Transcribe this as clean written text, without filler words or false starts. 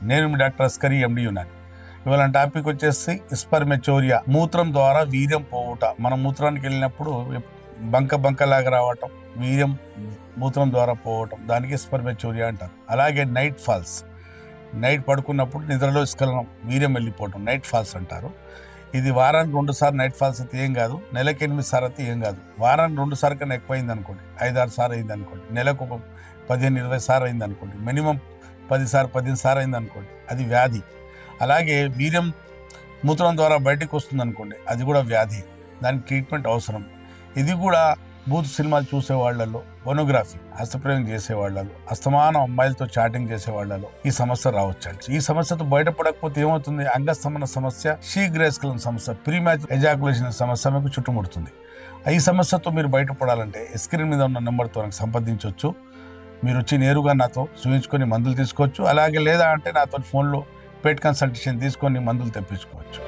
నేను మీ డాక్టర్ అస్కరీ ఎండి యునాని. ఇవాళ టాపిక్ వచ్చేసి స్పర్మెచోరియా, మూత్రం ద్వారా వీర్యం పోవుట. మనం మూత్రానికి వెళ్ళినప్పుడు బంకలాగా రావటం, వీర్యం మూత్రం ద్వారా పోవటం, దానికి స్పర్మెచోరియా అంటారు. అలాగే నైట్ ఫాల్స్, నైట్ పడుకున్నప్పుడు నిద్రలో స్ఖలనం, వీర్యం వెళ్ళిపోవటం నైట్ ఫాల్స్ అంటారు. ఇది వారానికి 2 సార్లు నైట్ ఫాల్స్ అయితే ఏం కాదు, నెలకి 8 సార్లు అయితే ఏం కాదు. వారానికి 2 సార్లు కన్నా ఎక్కువ అయింది అనుకోండి, 5-6 సార్లు అయింది అనుకోండి, నెలకు 15-20 సార్లు అయింది అనుకోండి, మినిమం 10 సార్లు అయింది అనుకోండి, అది వ్యాధి. అలాగే వీర్యం మూత్రం ద్వారా బయటకు వస్తుంది అనుకోండి, అది కూడా వ్యాధి, దానికి ట్రీట్మెంట్ అవసరం. ఇది కూడా బూత్ సినిమాలు చూసే వాళ్ళలో, పోనోగ్రఫీ హస్తప్రయోగం చేసే వాళ్ళలో, అస్తమానం అమ్మాయిలతో చాటింగ్ చేసే వాళ్ళలో ఈ సమస్య రావచ్చండి. ఈ సమస్యతో బయటపడకపోతే ఏమవుతుంది, అంగస్తంభన సమస్య, శీఘ్రస్ఖలన సమస్య, ప్రీమ్యాచ్యూర్ ఎజాకులేషన్ సమస్య మీకు చుట్టుముడుతుంది. ఈ సమస్యతో మీరు బయటపడాలంటే స్క్రీన్ మీద ఉన్న నెంబర్తో నాకు సంప్రదించవచ్చు. మీరు వచ్చి నేరుగా నాతో చూపించుకొని మందులు తీసుకోవచ్చు. అలాగే లేదా అంటే నాతో ఫోన్లో పెయిడ్ కన్సల్టేషన్ తీసుకొని మందులు తెప్పించుకోవచ్చు.